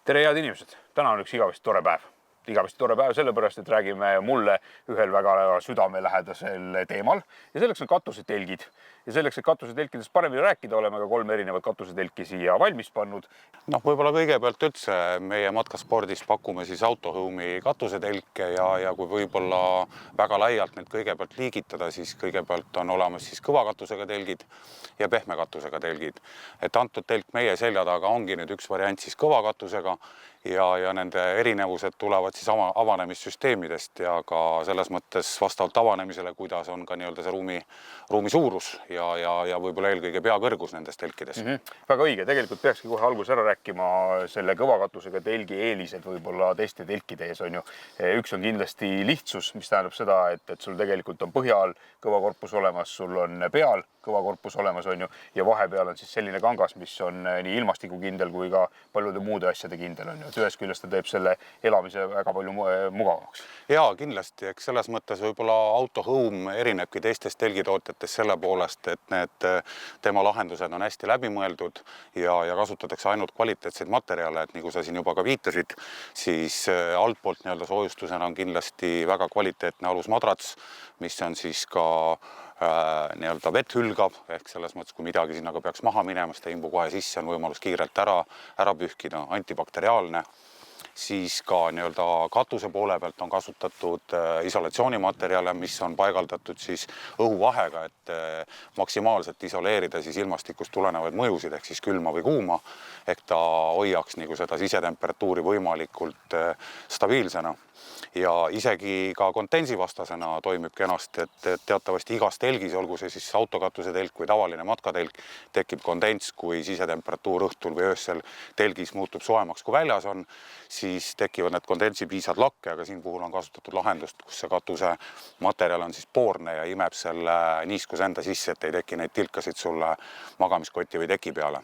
Tere head inimesed, täna on üks igavesti tore päev. Igavesti tore päev sellepärast, et räägime mulle ühel väga südamelähedasel teemal ja selleks on katusetelgid. Ja selleks, et katusetelkidest paremini rääkida, oleme ka 3 erinevat katusetelki siia valmis pannud. Võib-olla kõigepealt üldse meie matkaspordis pakume siis Autohome'i katusetelke ja kui võib-olla väga laialt need kõigepealt liigitada, siis kõigepealt on olemas siis kõva katusega telgid ja pehme katusega telgid. Et antud telk meie selja taga ongi nüüd üks variant siis kõva katusega ja nende erinevused tulevad siis avanemissüsteemidest ja ka selles mõttes vastavalt avanemisele, kuidas on ka nii-öelda see ruumi suurus ja võib-olla eelkõige peakõrgus nendes telkides. Väga õige, tegelikult peakski kohe alguses ära rääkima selle kõva katusega telgi eelised võib-olla teiste telkide ees on ju. Üks on kindlasti lihtsus, mis tähendab seda, et sul tegelikult on põhja all kõva korpus olemas, sul on peal kõva korpus olemas on ju ja vahepeal on siis selline kangas, mis on nii ilmastikukindel kui ka paljude muude asjade kindel on ju. Ühest küljest ta teeb selle elamise väga palju mugavamaks. Jaa, kindlasti, eks selles mõttes võib-olla Autohome erinebki teistest telgitootjatest selle poolest, et need tema lahendused on hästi läbimõeldud ja kasutatakse ainult kvaliteetseid materjale, et nagu sa siin juba ka viitasid, siis altpoolt nii-öelda soojustusena on kindlasti väga kvaliteetne alusmadrats, mis on siis ka nii-öelda vett hülgav, ehk selles mõttes, kui midagi sinna ka peaks maha minema, seda imbu kohe sisse on võimalus kiirelt ära pühkida, antibakteriaalne. Siis ka nii-öelda katuse poole pealt on kasutatud isolatsioonimaterjale, mis on paigaldatud siis õhuvahega, et maksimaalselt isoleerida siis ilmastikust tulenevaid mõjusid, ehk siis külma või kuuma, ehk ta hoiaks nagu seda sisetemperatuuri võimalikult stabiilsena. Ja isegi ka kondensivastasena toimib kenasti, et teatavasti igas telgis, olgu see siis autokatuse telk või tavaline matkatelk, tekib kondens, kui sisetemperatuur õhtul või öösel telgis muutub soemaks, kui väljas on, siis tekivad need kondensipiisad lakke, aga siin puhul on kasutatud lahendust, kus see katuse materjal on siis poorne ja imeb selle niiskus enda sisse, et ei teki neid tilkasid sulle magamiskoti või teki peale.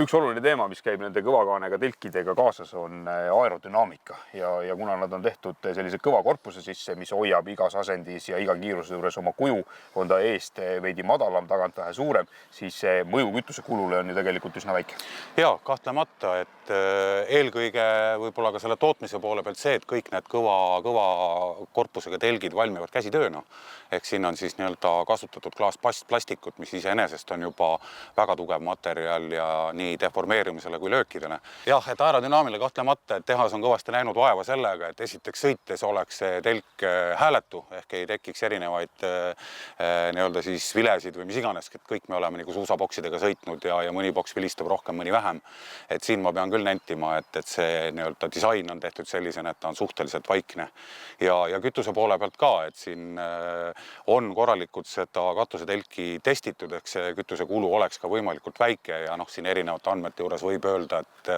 Üks oluline teema, mis käib nende kõvakaanega telkidega kaasas, on aerodünaamika ja kuna nad on tehtud sellise kõva korpuse sisse, mis hoiab igas asendis ja iga kiiruse juures oma kuju, on ta eest veidi madalam, tagant vähe suurem, siis mõju kütuse kulule on ju tegelikult üsna väike. Jaa, kahtlemata, et eelkõige võib-olla ka selle tootmise poole pealt see, et kõik need kõva korpusega telgid valmivad käsitööna. Ehk siin on siis nii-öelda kasutatud klaasplastikut, mis iseenesest on juba väga tugev materjal ja nii deformeerimisele kui löökidele. Jah, et aerodünaamile kahtlemata, et tehas on kõvasti näinud vaeva sellega, et esiteks sõites oleks see telk hääletu, ehk ei tekiks erinevaid nii-öelda siis vilesid või mis iganes, et kõik me oleme nagu suusaboksidega sõitnud ja mõni boks vilistab rohkem, mõni vähem. Et siin ma pean küll nentima, et see nii-öelda disain on tehtud sellisena, et ta on suhteliselt vaikne. Ja kütuse poole pealt ka, et siin on korralikult seda katusetelki testitud, ehk see kütuse kulu oleks ka võimalikult väike ja siin erinevate andmete juures võib öelda, et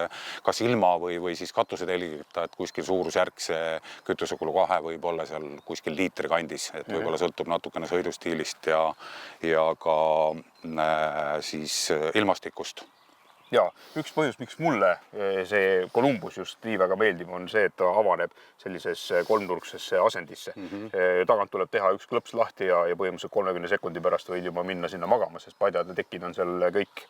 kas ilma või siis katusetelgita, et kuskil suurusjärk see kütusekulu kahe võib olla seal kuskil liitri kandis, et võib-olla sõltub natukene sõidustiilist ja ka siis ilmastikust. Ja üks põhjus, miks mulle see Columbus just nii väga meeldib, on see, et ta avaneb sellises kolmnurksesse asendisse. Tagant tuleb teha üks klõps lahti ja põhimõtteliselt 30 sekundi pärast võid juba minna sinna magama, sest padjad ja tekid on seal kõik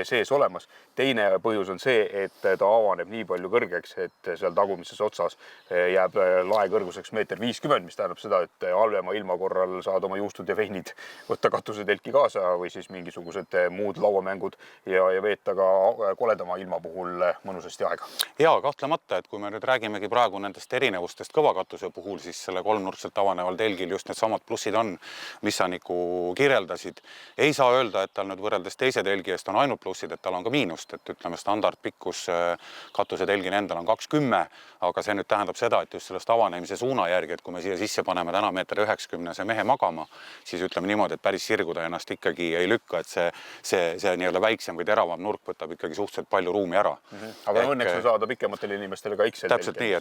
sees olemas. Teine põhjus on see, et ta avaneb nii palju kõrgeks, et seal tagumises otsas jääb lae kõrguseks 1,50 m, mis tähendab seda, et halvema ilma korral saad oma juustud ja vehnid võtta katusetelki kaasa või siis mingisugused muud lauamängud ja veeta ka koledama ilma puhul mõnusasti aega. Jaa, kahtlemata, et kui me nüüd räägimegi praegu nendest erinevustest kõvakatuse puhul, siis selle kolmnurkselt avaneval telgil just need samad plussid on, mis sa nagu kirjeldasid. Ei saa öelda, et tal nüüd võrreldes teise telgi eest on ainult plussid, et tal on ka miinust, et ütleme standardpikkus katusetelgin endal on 2,10, aga see nüüd tähendab seda, et just sellest avanemise suuna järgi, et kui me siia sisse paneme täna 1,90 m see mehe magama, siis ütleme niimoodi, et päris sirguda ennast ikkagi ei lükka, et see nii-öelda väiksem või teravam nurk võtab ikkagi suhteliselt palju ruumi ära. Aga õnneks on saada pikematele inimestele ka XL. Täpselt nii,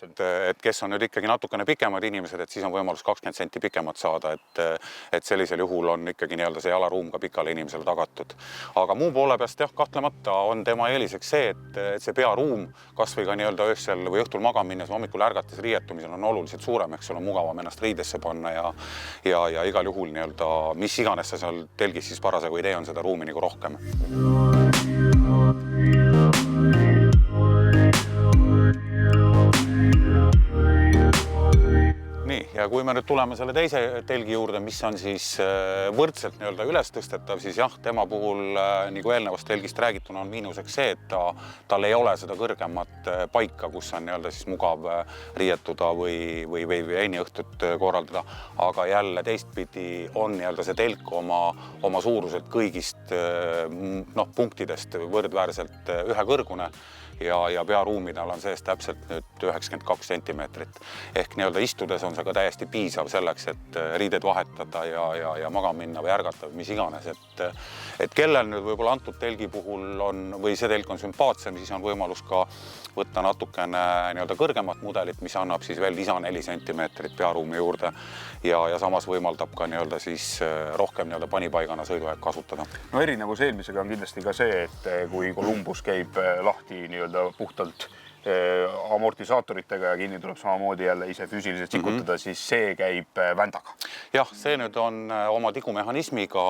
et kes on nüüd ikkagi natukene pikemad inimesed, et siis on võimalus 20 senti pikemat saada, et sellisel juhul on ikkagi nii-öelda see jalaruum ka pikale inimesele tagatud. Aga muu poole peast jah, kahtlemata on tema eeliseks see, et see pearuum kas või ka nii-öelda öösel või õhtul magama minnes hommikul ärgates riietumisel on oluliselt suurem, eks sul on mugavam ennast riidesse panna ja igal juhul nii-öelda mis iganes sa seal telgis siis parasjagu ei tee, on seda ruumi nagu rohkem. Ja kui me nüüd tuleme selle teise telgi juurde, mis on siis võrdselt nii-öelda üles tõstetav, siis jah, tema puhul nagu eelnevast telgist räägituna on miinuseks see, et tal ei ole seda kõrgemat paika, kus on nii-öelda siis mugav riietuda või veiniõhtut korraldada. Aga jälle teistpidi on nii-öelda see telk oma suuruselt kõigist punktidest võrdväärselt ühekõrgune ja pearuumidel on sees täpselt nüüd 92 sentimeetrit. Ehk nii-öelda istudes on see ka täiesti piisav selleks, et riided vahetada ja magama minna või ärgata või mis iganes. Et kellel nüüd võib-olla antud telgi puhul on, või see telk on sümpaatsem, siis on võimalus ka võtta natukene nii-öelda kõrgemat mudelit, mis annab siis veel lisa 4 sentimeetrit pearuumi juurde ja samas võimaldab ka nii-öelda siis rohkem nii-öelda panipaigana sõiduaeg kasutada. No erinevus eelmisega on kindlasti ka see, et kui Columbus käib lahti nii-öelda puhtalt amortisaatoritega ja kinni tuleb samamoodi jälle ise füüsiliselt sikutada, siis see käib vändaga. Jah, see nüüd on oma digumehhanismiga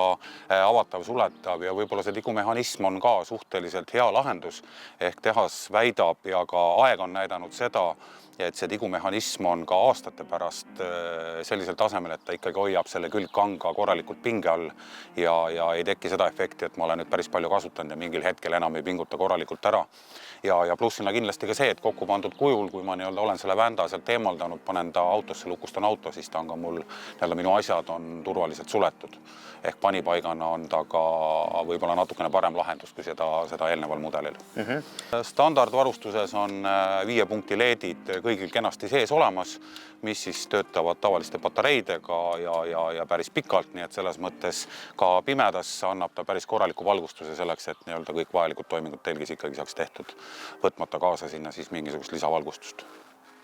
avatav, suletav ja võib-olla see digumehhanism on ka suhteliselt hea lahendus. Ehk tehas väidab ja ka aeg on näidanud seda, et see digumehhanism on ka aastate pärast sellisel tasemel, et ta ikkagi hoiab selle külgkanga korralikult pinge all ja ei teki seda efekti, et ma olen nüüd päris palju kasutanud ja mingil hetkel enam ei pinguta korralikult ära. Ja plussina kindlasti ka see, et kokku pandud kujul, kui ma nii-öelda olen selle vända sealt eemaldanud, panen ta autosse, lukustan auto, siis ta on ka mul, nii-öelda minu asjad on turvaliselt suletud. Ehk panipaigana on ta ka võib-olla natukene parem lahendus kui seda eelneval mudelil. Standardvarustuses on 5 punkti LED-id kõigil kenasti sees olemas, mis siis töötavad tavaliste patareidega ja päris pikalt, nii et selles mõttes ka pimedas annab ta päris korraliku valgustuse selleks, et nii-öelda kõik vajalikud toimingud telgis ikkagi saaks tehtud, võtmata kaasa sinna siis mingisugust lisavalgustust.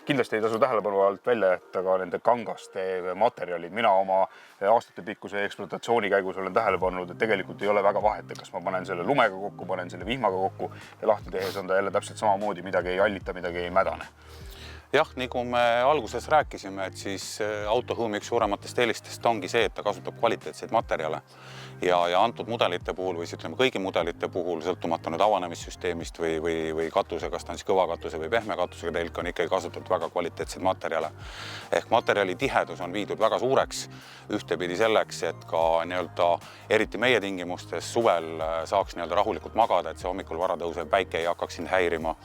Kindlasti ei tasu tähelepanu alt välja jätta ka nende kangaste materjalid. Mina oma aastate pikkuse ekspluatatsiooni käigus olen tähele pannud, et tegelikult ei ole väga vahet, kas ma panen selle lumega kokku, panen selle vihmaga kokku ja lahti tehes on ta jälle täpselt samamoodi, midagi ei allita, midagi ei mädane. Jah, nagu me alguses rääkisime, et siis autohõumi üks suurematest eelistest ongi see, et ta kasutab kvaliteetseid materjale ja antud mudelite puhul või ütleme kõigi mudelite puhul, sõltumata nüüd avanemissüsteemist või katuse, kas ta on siis kõva katuse või pehme katusega telk, on ikkagi kasutatud väga kvaliteetseid materjale. Ehk materjali tihedus on viidud väga suureks ühtepidi selleks, et ka nii-öelda eriti meie tingimustes suvel saaks nii-öelda rahulikult magada, et see hommikul vara tõusev päike ei hakkaks sind häirima.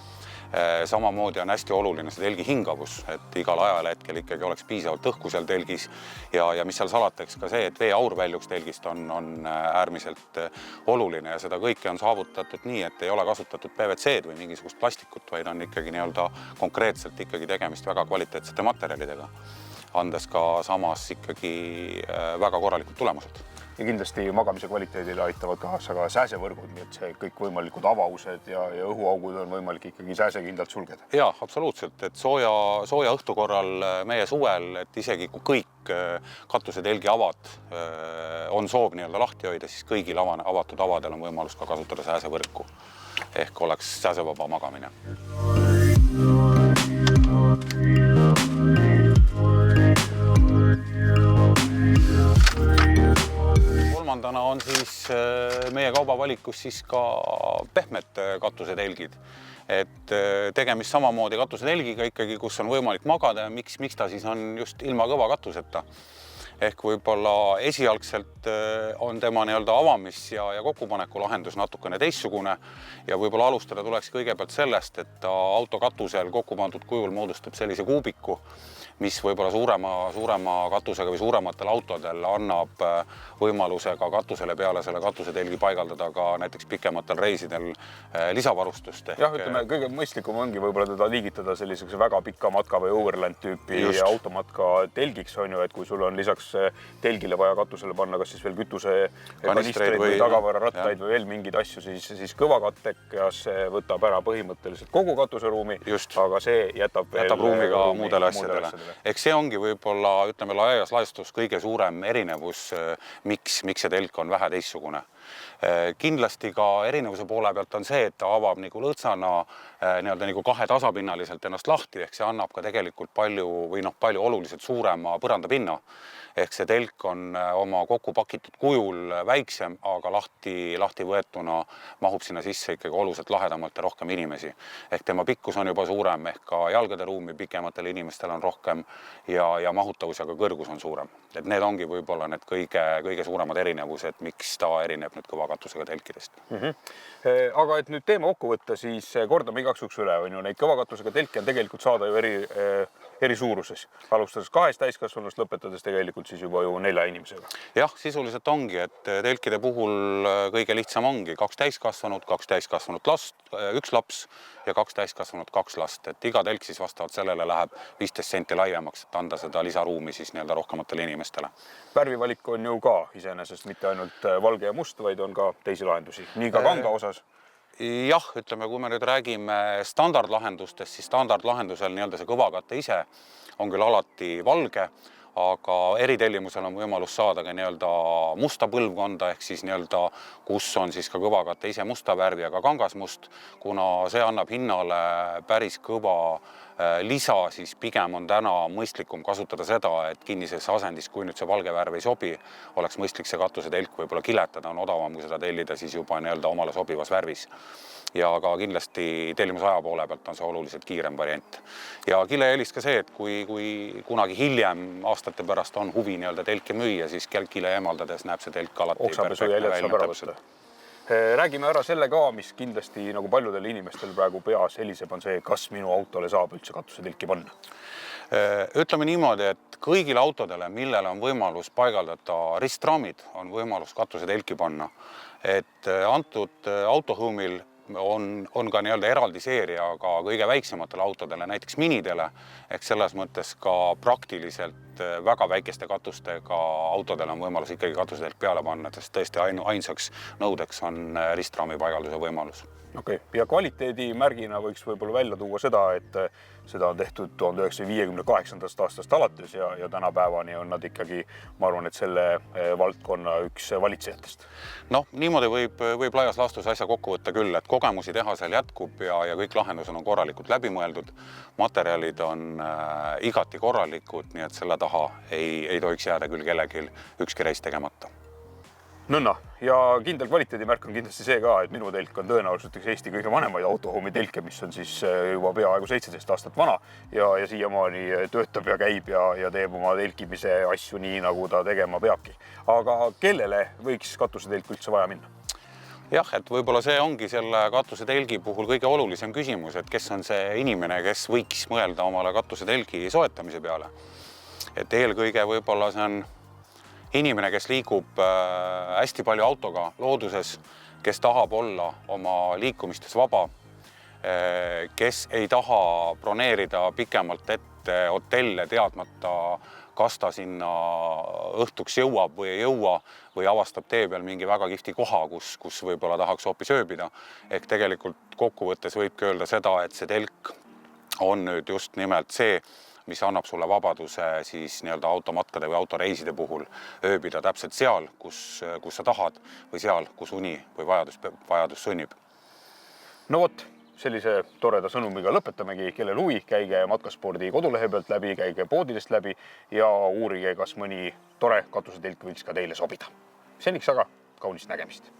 Samamoodi on hästi oluline see telgi hingavus, et igal ajal hetkel ikkagi oleks piisavalt õhku seal telgis ja mis seal salateks ka see, et veeaur väljuks telgist on äärmiselt oluline ja seda kõike on saavutatud nii, et ei ole kasutatud PVC-d või mingisugust plastikut, vaid on ikkagi nii-öelda konkreetselt ikkagi tegemist väga kvaliteetsete materjalidega, andes ka samas ikkagi väga korralikud tulemused. Ja kindlasti magamise kvaliteedile aitavad kaasa ka sääsevõrgud, nii et see kõik võimalikud avaused ja õhuaugud on võimalik ikkagi sääsekindlalt sulgeda. Jaa, absoluutselt, et sooja õhtu korral meie suvel, et isegi kui kõik katusetelgi avad on soov nii-öelda lahti hoida, siis kõigil avatud avadel on võimalus ka kasutada sääsevõrku. Ehk oleks sääsevaba magamine. Kolmandana on siis meie kaubavalikus siis ka pehmed katusetelgid. Et tegemist samamoodi katusetelgiga ikkagi, kus on võimalik magada ja miks ta siis on just ilma kõva katuseta. Ehk võib-olla esialgselt on tema nii-öelda avamis ja kokkupaneku lahendus natukene teissugune ja võib-olla alustada tuleks kõigepealt sellest, et auto katusel kokku pandud kujul moodustab sellise kuubiku, mis võib-olla suurema katusega või suurematel autodel annab võimaluse ka katusele peale selle katusetelgi paigaldada ka näiteks pikematel reisidel lisavarustust. Jah, ütleme, kõige mõistlikum ongi võib-olla teda liigitada selliseks väga pika matka või overland tüüpi automatka telgiks, on ju, et kui sul on lisaks telgile vaja katusele panna, kas siis veel kütuse kanistreid või tagavararattaid või veel mingeid asju, siis kõvakattekas võtab ära põhimõtteliselt kogu katuseruumi, aga see jätab ruumi ka muudele asjadele. Eks see ongi võib-olla, ütleme, laias laastus kõige suurem erinevus, miks see telk on vähe teissugune. Kindlasti ka erinevuse poole pealt on see, et ta avab nagu lõõtsana nii-öelda nagu kahe tasapinnaliselt ennast lahti, ehk see annab ka tegelikult palju oluliselt suurema põrandapinna. ehk see telk on oma kokku pakitud kujul väiksem, aga lahti võetuna mahub sinna sisse ikkagi oluliselt lahedamalt ja rohkem inimesi. Ehk tema pikkus on juba suurem, ehk ka jalgade ruumi pikematel inimestel on rohkem ja mahutavus ja ka kõrgus on suurem. Et need ongi võib-olla need kõige suuremad erinevused, miks ta erineb nüüd kõvakatusega telkidest. Aga et nüüd teema kokku võtta, siis kordame igaks juhuks üle, on ju, neid kõvakatusega telke on tegelikult saada ju eri suuruses, alustades 2 täiskasvanust, lõpetades tegelikult siis juba ju 4 inimesega. Jah, sisuliselt ongi, et telkide puhul kõige lihtsam ongi 2 täiskasvanut last, 1 laps ja 2 täiskasvanut 2 last, et iga telk siis vastavalt sellele läheb 15 senti laiemaks, et anda seda lisaruumi siis nii-öelda rohkematele inimestele. Värvivalik on ju ka iseenesest mitte ainult valge ja must, vaid on ka teisi lahendusi, nii ka kanga osas. Jah, ütleme, kui me nüüd räägime standardlahendustest, siis standardlahendusel nii-öelda see kõvakatte ise on küll alati valge, aga eritellimusel on võimalus saada ka nii-öelda musta põlvkonda, ehk siis nii-öelda, kus on siis ka kõvakatte ise musta värvi, aga kangas must, kuna see annab hinnale päris kõva lisa, siis pigem on täna mõistlikum kasutada seda, et kinnises asendis, kui nüüd see valge värv ei sobi, oleks mõistlik see katusetelk võib-olla kiletada, on odavam, kui seda tellida siis juba nii-öelda omale sobivas värvis. Ja ka kindlasti tellimusaja poole pealt on see oluliselt kiirem variant. Ja kileelis ka see, et kui kunagi hiljem aastate pärast on huvi nii-öelda telki müüa, siis kile eemaldades näeb see telk alati oksapesu jäljed saab ära võtta. Räägime ära selle ka, mis kindlasti nagu paljudel inimestel praegu peas heliseb, on see, kas minu autole saab üldse katusetelki panna. Ütleme niimoodi, et kõigile autodele, millele on võimalus paigaldada ristraamid, on võimalus katusetelki panna. Et antud autohõumil on ka nii-öelda eraldi seeria ka kõige väiksematele autodele, näiteks minidele, ehk selles mõttes ka praktiliselt väga väikeste katustega autodele on võimalus ikkagi katusetelk peale panna, sest tõesti ainsaks nõudeks on ristraami paigalduse võimalus. Okay. Ja kvaliteedimärgina võiks võib-olla välja tuua seda, et seda on tehtud 1958. aastast alates ja tänapäevani on nad ikkagi, ma arvan, et selle valdkonna üks valitsejatest. Noh, niimoodi võib laias laastus asja kokku võtta küll, et kogemusi tehasel jätkub ja kõik lahendused on korralikult läbimõeldud. Materjalid on igati korralikud, nii et selle taha ei tohiks jääda küll kellelgi ükski reis tegemata. Nõnda. Ja kindel kvaliteedimärk on kindlasti see ka, et minu telk on tõenäoliselt üks Eesti kõige vanemaid autohoomi telke, mis on siis juba peaaegu 17 aastat vana ja siiamaani töötab ja käib ja teeb oma telkimise asju nii, nagu ta tegema peabki. Aga kellele võiks katusetelk üldse vaja minna? Jah, et võib-olla see ongi selle katusetelgi puhul kõige olulisem küsimus, et kes on see inimene, kes võiks mõelda omale katusetelgi soetamise peale. Et eelkõige võib-olla see on inimene, kes liigub hästi palju autoga looduses, kes tahab olla oma liikumistes vaba, kes ei taha broneerida pikemalt ette hotelle teadmata, kas ta sinna õhtuks jõuab või ei jõua või avastab tee peal mingi väga kihvti koha, kus võib-olla tahaks hoopis ööbida. Ehk tegelikult kokkuvõttes võibki öelda seda, et see telk on nüüd just nimelt see, mis annab sulle vabaduse siis nii-öelda automatkade või autoreiside puhul ööbida täpselt seal, kus sa tahad või seal, kus uni või vajadus sunnib. No vot, sellise toreda sõnumiga lõpetamegi, kellel huvi, käige Matkaspordi kodulehe pealt läbi, käige poodidest läbi ja uurige, kas mõni tore katusetelk võiks ka teile sobida. Seniks aga kaunist nägemist!